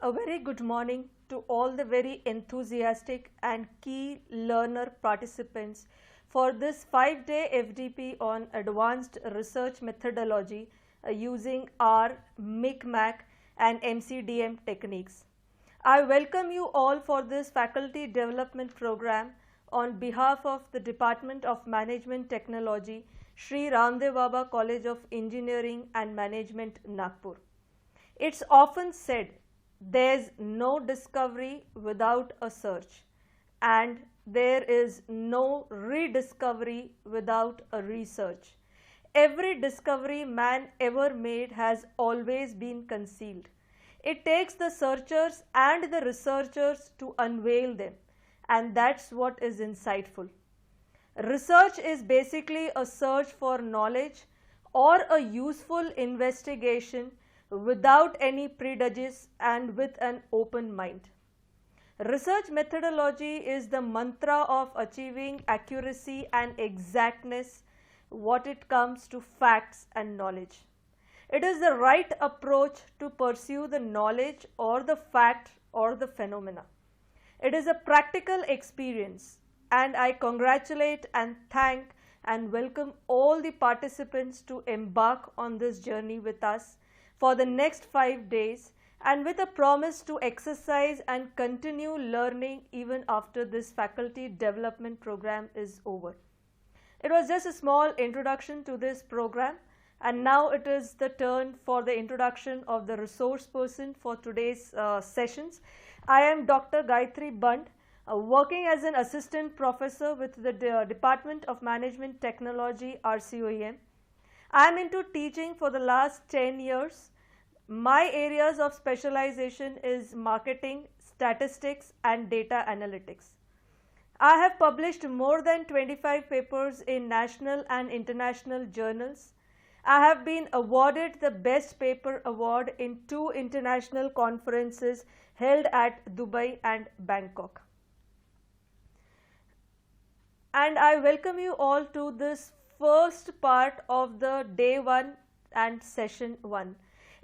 A very good morning to all the very enthusiastic and key learner participants for this 5-day FDP on advanced research methodology using R, MICMAC and MCDM techniques. I welcome you all for this faculty development program on behalf of the Department of Management Technology, Sri Ramdev Baba College of Engineering and Management, Nagpur. It's often said there's no discovery without a search, and there is no rediscovery without a research. Every discovery man ever made has always been concealed. It takes the searchers and the researchers to unveil them, and that's what is insightful. Research is basically a search for knowledge or a useful investigation without any prejudice and with an open mind. Research methodology is the mantra of achieving accuracy and exactness what it comes to facts and knowledge. It is the right approach to pursue the knowledge or the fact or the phenomena. It is a practical experience, and I congratulate and thank and welcome all the participants to embark on this journey with us for the next 5 days, and with a promise to exercise and continue learning even after this faculty development program is over. It was just a small introduction to this program, and now it is the turn for the introduction of the resource person for today's sessions. I am Dr. Gayatri Band, working as an assistant professor with the Department of Management Technology, RCOEM. I am into teaching for the last 10 years. My areas of specialization is marketing, statistics and data analytics. I have published more than 25 papers in national and international journals. I have been awarded the Best Paper Award in 2 international conferences held at Dubai and Bangkok. And I welcome you all to this first part of the day 1 and session 1.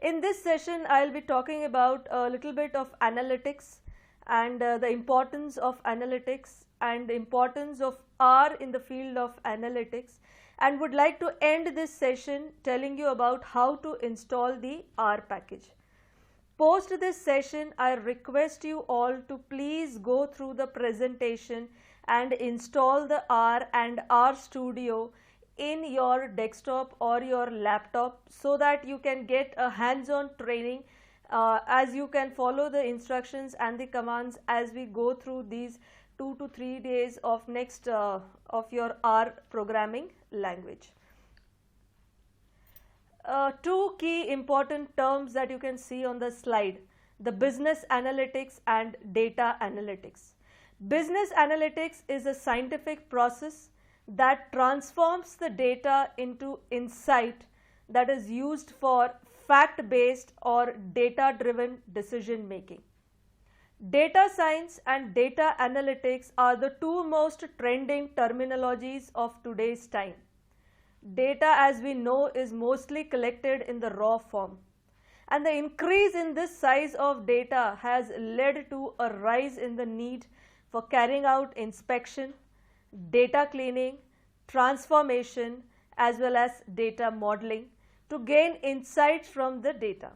In this session, I will be talking about a little bit of analytics and the importance of analytics and the importance of R in the field of analytics, and would like to end this session telling you about how to install the R package. Post this session, I request you all to please go through the presentation and install the R and R Studio in your desktop or your laptop so that you can get a hands-on training as you can follow the instructions and the commands as we go through these 2 to 3 days of next of your R programming language. 2 key important terms that you can see on the slide: the business analytics and data analytics. Business analytics is a scientific process that transforms the data into insight that is used for fact-based or data-driven decision making. Data science and data analytics are the 2 most trending terminologies of today's time. Data, as we know, is mostly collected in the raw form, and the increase in this size of data has led to a rise in the need for carrying out inspection, data cleaning, transformation as well as data modeling to gain insights from the data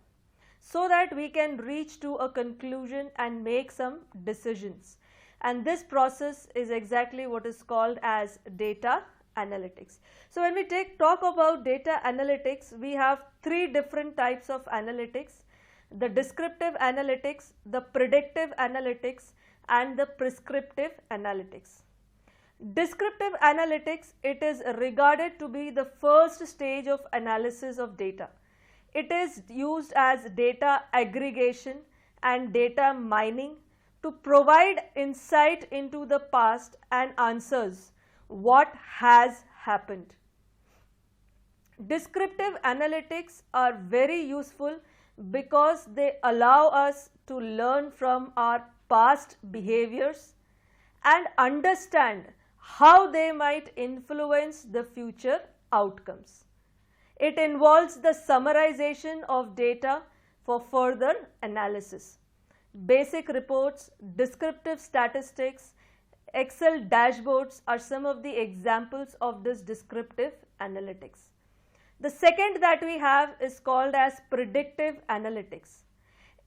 so that we can reach to a conclusion and make some decisions. And this process is exactly what is called as data analytics. So when we talk about data analytics, we have 3 different types of analytics: the descriptive analytics, the predictive analytics and the prescriptive analytics. Descriptive analytics, it is regarded to be the first stage of analysis of data. It is used as data aggregation and data mining to provide insight into the past and answers what has happened. Descriptive analytics are very useful because they allow us to learn from our past behaviors and understand how they might influence the future outcomes. It involves the summarization of data for further analysis. basic reports, descriptive statistics, Excel dashboards are some of the examples of this descriptive analytics. The second that we have is called as predictive analytics.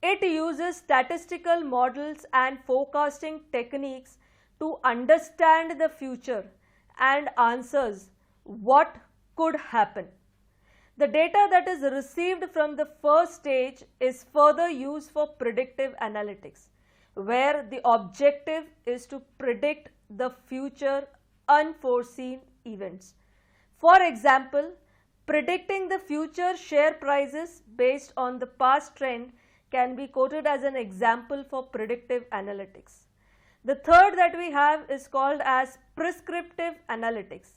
It uses statistical models and forecasting techniques to understand the future and answers what could happen. The data that is received from the first stage is further used for predictive analytics, where the objective is to predict the future unforeseen events. For example, predicting the future share prices based on the past trend can be quoted as an example for predictive analytics. The third that we have is called as prescriptive analytics.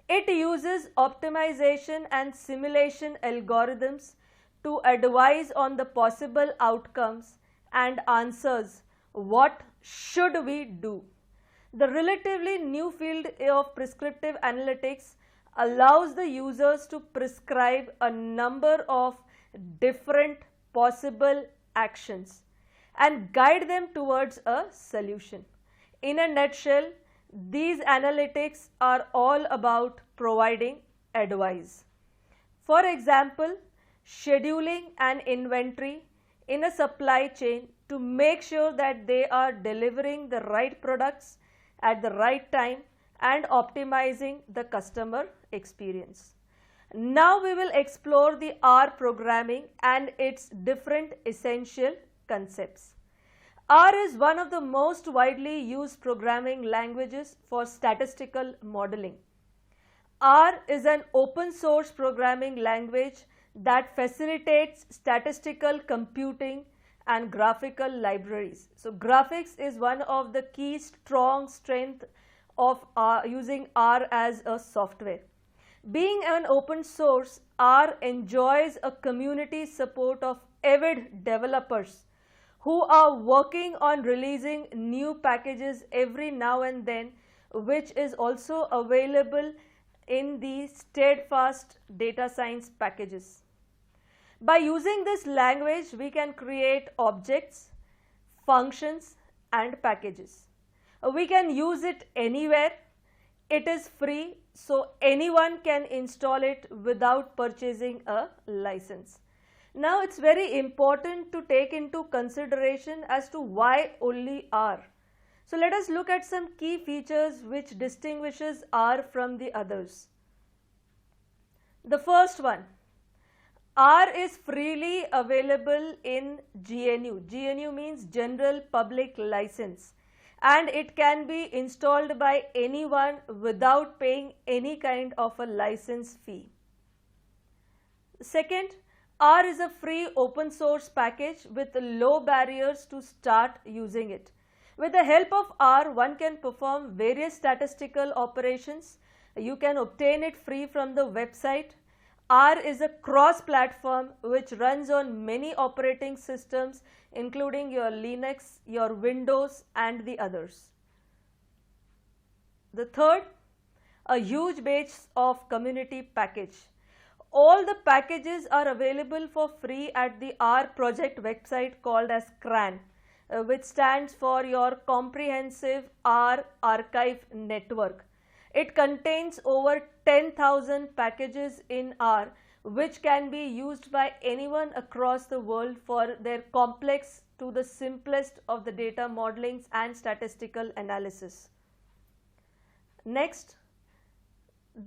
It uses optimization and simulation algorithms to advise on the possible outcomes and answers what should we do. The relatively new field of prescriptive analytics allows the users to prescribe a number of different possible actions and guide them towards a solution. In a nutshell, these analytics are all about providing advice. For example, scheduling an inventory in a supply chain to make sure that they are delivering the right products at the right time and optimizing the customer experience. Now we will explore the R programming and its different essential concepts. R is one of the most widely used programming languages for statistical modeling. R is an open source programming language that facilitates statistical computing and graphical libraries. So graphics is one of the key strong strength of using R as a software. Being an open source, R enjoys a community support of avid developers who are working on releasing new packages every now and then, which is also available in the Steadfast data science packages. By using this language, we can create objects, functions and packages. We can use it anywhere. It is free, so anyone can install it without purchasing a license. Now it's very important to take into consideration as to why only R. So let us look at some key features which distinguishes R from the others. The first one, R is freely available in GNU. GNU means General Public License, and it can be installed by anyone without paying any kind of a license fee. Second, R is a free open source package with low barriers to start using it. With the help of R, one can perform various statistical operations. You can obtain it free from the website. R is a cross-platform which runs on many operating systems including your Linux, your Windows and the others. The third, a huge base of community package. All the packages are available for free at the R project website called as CRAN, which stands for your Comprehensive R Archive Network. It contains over 10,000 packages in R which can be used by anyone across the world for their complex to the simplest of the data modelings and statistical analysis. Next,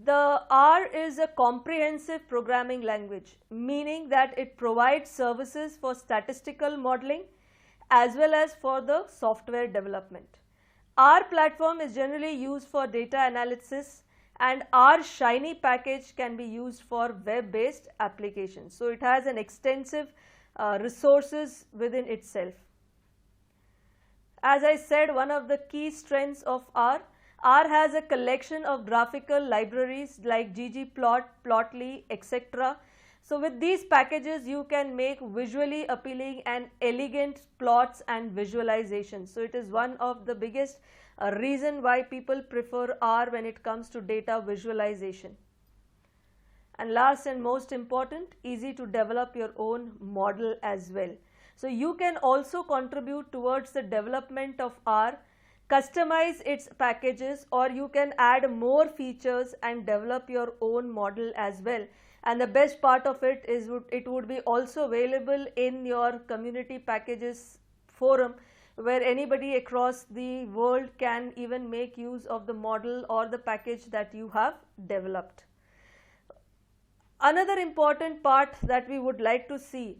the R is a comprehensive programming language, meaning that it provides services for statistical modeling as well as for the software development. R platform is generally used for data analysis, and R Shiny package can be used for web-based applications. So it has an extensive resources within itself. As I said, one of the key strengths of R has a collection of graphical libraries like ggplot, plotly, etc. So with these packages, you can make visually appealing and elegant plots and visualizations. So it is one of the biggest reason why people prefer R when it comes to data visualization. And last and most important, easy to develop your own model as well. So you can also contribute towards the development of R, customize its packages, or you can add more features and develop your own model as well. And the best part of it is it would be also available in your community packages forum, where anybody across the world can even make use of the model or the package that you have developed. Another important part that we would like to see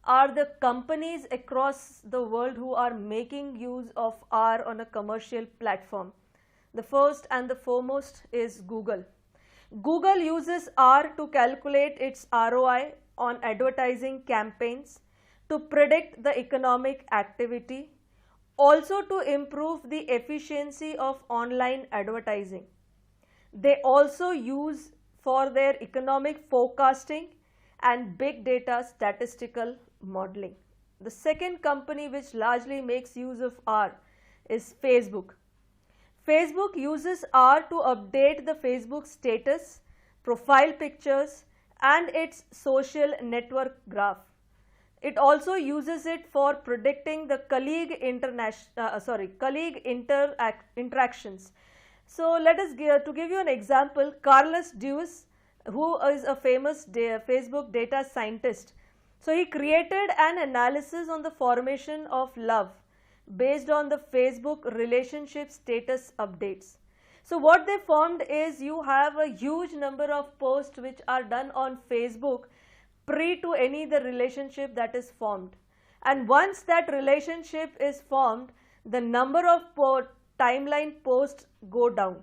are the companies across the world who are making use of R on a commercial platform. The first and the foremost is Google. Google uses R to calculate its ROI on advertising campaigns, to predict the economic activity, also to improve the efficiency of online advertising. They also use for their economic forecasting and big data statistical modeling. The second company which largely makes use of R is Facebook. Facebook uses R to update the Facebook status, profile pictures, and its social network graph. It also uses it for predicting the colleague interactions. So let us to give you an example, Carlos Duis, who is a famous Facebook data scientist. So he created an analysis on the formation of love based on the Facebook relationship status updates. So what they found is you have a huge number of posts which are done on Facebook pre to any the relationship that is formed, and once that relationship is formed, the number of timeline posts go down.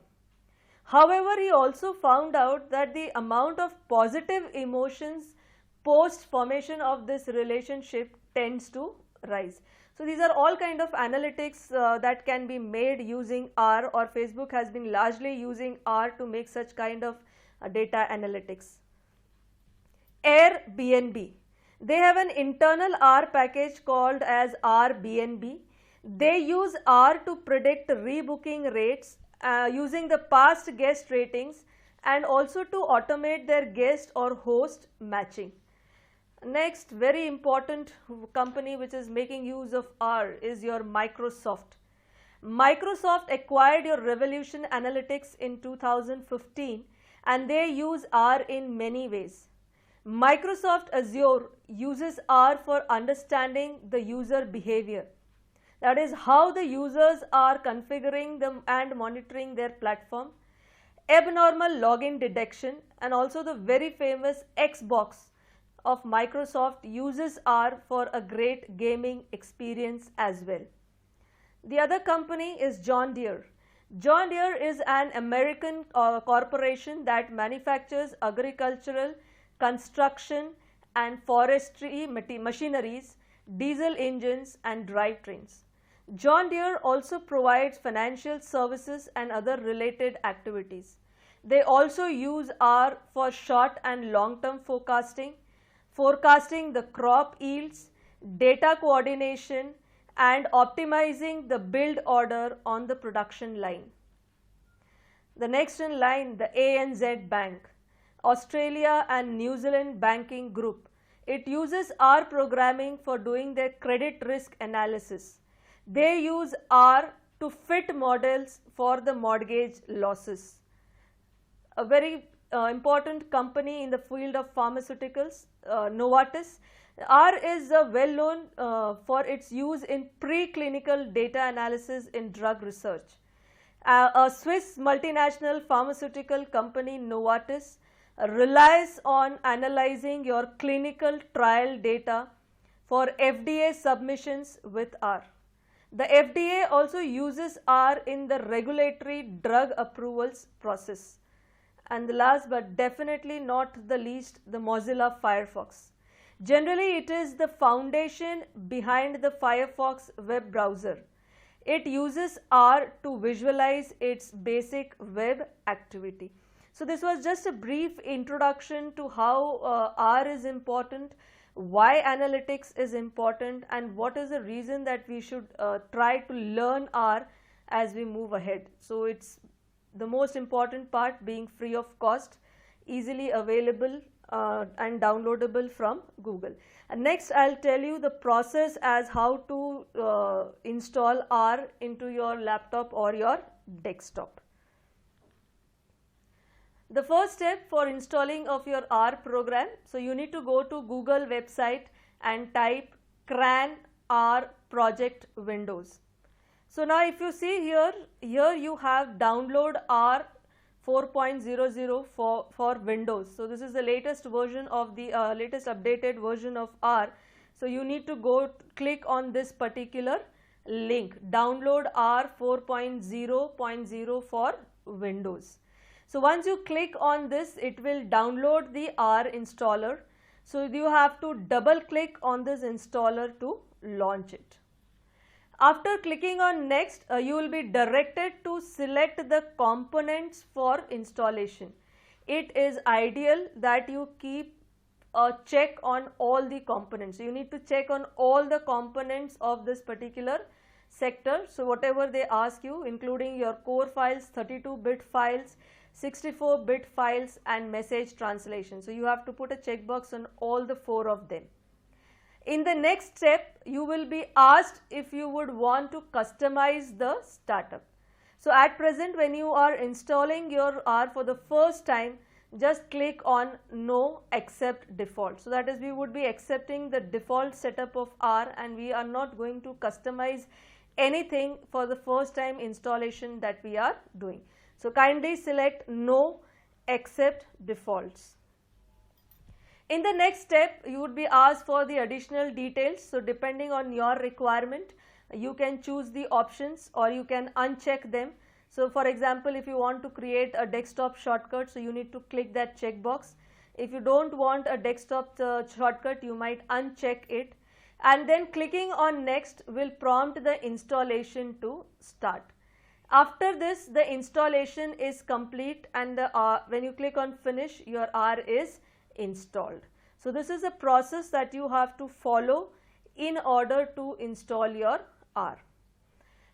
However, he also found out that the amount of positive emotions post formation of this relationship tends to rise. So these are all kind of analytics that can be made using R, or Facebook has been largely using R to make such kind of data analytics. Airbnb, they have an internal R package called as Airbnb. They use R to predict rebooking rates using the past guest ratings, and also to automate their guest or host matching. Next, very important company which is making use of R is your Microsoft. Microsoft acquired your Revolution Analytics in 2015, and they use R in many ways. Microsoft Azure uses R for understanding the user behavior. That is how the users are configuring them and monitoring their platform. Abnormal login detection, and also the very famous Xbox of Microsoft uses R for a great gaming experience as well. The other company is John Deere. John Deere is an American corporation that manufactures agricultural, construction and forestry machineries, diesel engines and drivetrains. John Deere also provides financial services and other related activities. They also use R for short and long-term forecasting, forecasting the crop yields, data coordination, and optimizing the build order on the production line. The next in line, the ANZ Bank, Australia and New Zealand banking group. It uses R programming for doing their credit risk analysis. They use R to fit models for the mortgage losses. A very important company in the field of pharmaceuticals, Novartis. R is well known for its use in preclinical data analysis in drug research. A Swiss multinational pharmaceutical company, Novartis, relies on analyzing your clinical trial data for FDA submissions with R. The FDA also uses R in the regulatory drug approvals process. And the last but definitely not the least, the Mozilla Firefox. Generally, it is the foundation behind the Firefox web browser. It uses R to visualize its basic web activity. So this was just a brief introduction to how R is important, why analytics is important, and what is the reason that we should try to learn R as we move ahead. So it's the most important part being free of cost, easily available and downloadable from Google. And next I'll tell you the process as how to install R into your laptop or your desktop. The first step for installing of your R program, so you need to go to Google website and type CRAN R project Windows. So now if you see here you have download R 4.00 for Windows. So this is the latest version of the latest updated version of R. So you need to go click on this particular link, download R 4.0.0 for Windows. So once you click on this, it will download the R installer. So you have to double click on this installer to launch it. After clicking on next, you will be directed to select the components for installation. It is ideal that you keep a check on all the components. You need to check on all the components of this particular sector. So whatever they ask you, including your core files, 32-bit files, 64-bit files and message translation. So you have to put a checkbox on all the 4 of them. In the next step, you will be asked if you would want to customize the startup. So at present, when you are installing your R for the first time, just click on no accept default. So that is, we would be accepting the default setup of R and we are not going to customize anything for the first time installation that we are doing. So kindly select no accept defaults. In the next step, you would be asked for the additional details. So depending on your requirement, you can choose the options or you can uncheck them. So for example, if you want to create a desktop shortcut, so you need to click that checkbox. If you don't want a desktop shortcut, you might uncheck it. And then clicking on next will prompt the installation to start. After this, the installation is complete and when you click on finish, your R is installed. So this is a process that you have to follow in order to install your R.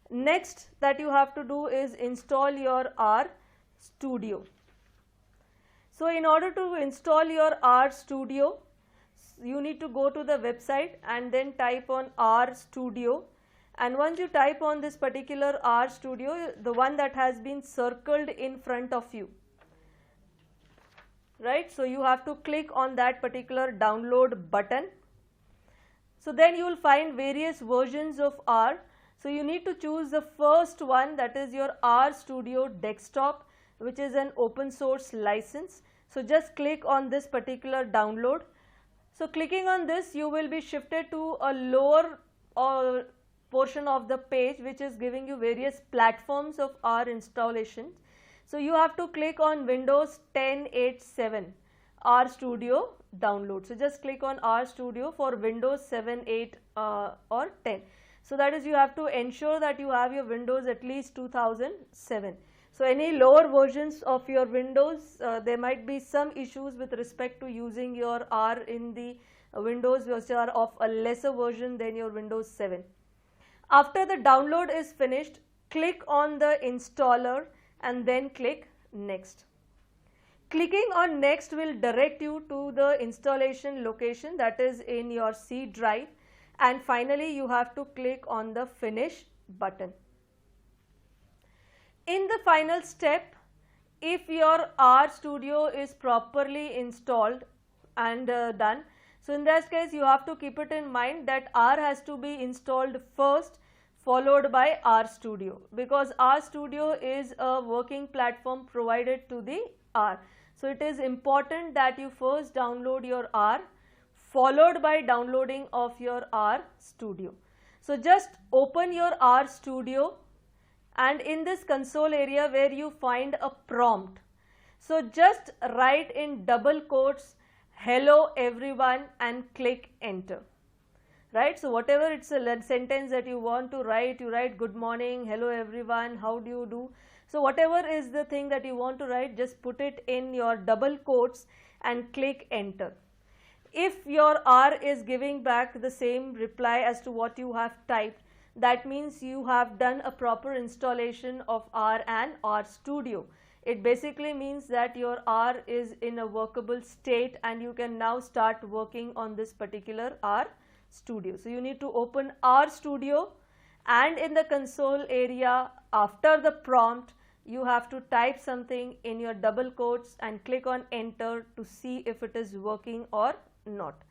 Next that you have to do is install your R Studio. So in order to install your R Studio, you need to go to the website and then type on R Studio. And once you type on this particular R Studio, the one that has been circled in front of you, right? So you have to click on that particular download button. So then you will find various versions of R. So you need to choose the first one, that is your R Studio Desktop, which is an open source license. So just click on this particular download. So clicking on this, you will be shifted to a lower portion of the page which is giving you various platforms of R installation. So you have to click on Windows 10 8.7 R Studio download. So just click on R Studio for Windows 7, 8 or 10. So that is, you have to ensure that you have your Windows at least 2007. So any lower versions of your Windows, there might be some issues with respect to using your R in the Windows which are of a lesser version than your Windows 7. After the download is finished, click on the installer and then click next. Clicking on next will direct you to the installation location, that is in your C drive, and finally you have to click on the finish button. In the final step, if your R Studio is properly installed and done, so in that case you have to keep it in mind that R has to be installed first, followed by R Studio, because R Studio is a working platform provided to the R. So it is important that you first download your R, followed by downloading of your R Studio. So just open your R Studio and in this console area where you find a prompt, so just write in double quotes hello everyone and click enter. Right, so whatever it's a sentence that you want to write, you write good morning, hello everyone, how do you do. So whatever is the thing that you want to write, just put it in your double quotes and click enter. If your R is giving back the same reply as to what you have typed, that means you have done a proper installation of R and R Studio. It basically means that your R is in a workable state and you can now start working on this particular R Studio. So you need to open R Studio, and in the console area, after the prompt, you have to type something in your double quotes and click on enter to see if it is working or not.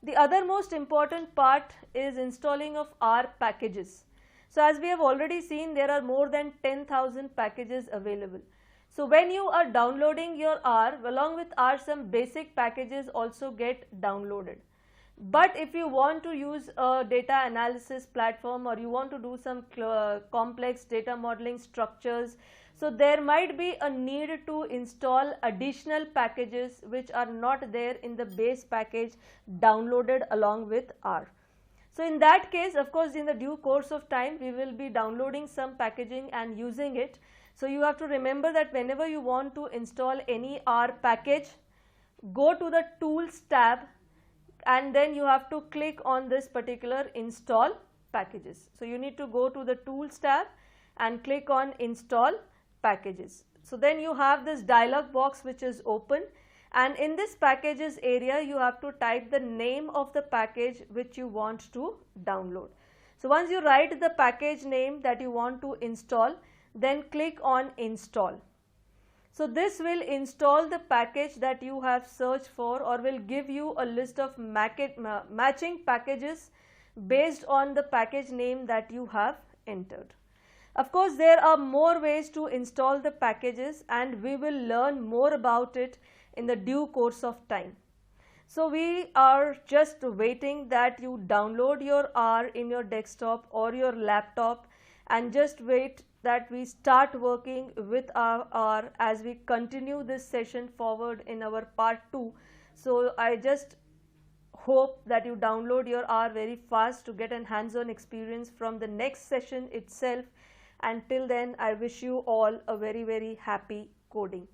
The other most important part is installing of R packages. So as we have already seen, there are more than 10,000 packages available. So when you are downloading your R, along with R, some basic packages also get downloaded. But if you want to use a data analysis platform, or you want to do some complex data modeling structures, so there might be a need to install additional packages which are not there in the base package downloaded along with R. So in that case, of course, in the due course of time, we will be downloading some packaging and using it. So you have to remember that whenever you want to install any R package, go to the Tools tab, and then you have to click on this particular Install Packages. So you need to go to the Tools tab and click on Install Packages. So then you have this dialog box which is open, and in this packages area you have to type the name of the package which you want to download. So once you write the package name that you want to install, then click on Install. So this will install the package that you have searched for, or will give you a list of matching packages based on the package name that you have entered. Of course, there are more ways to install the packages, and we will learn more about it in the due course of time. So we are just waiting that you download your R in your desktop or your laptop, and just wait that we start working with our R as we continue this session forward in our part 2. So I just hope that you download your R very fast to get an hands-on experience from the next session itself. And till then, I wish you all a very, very happy coding.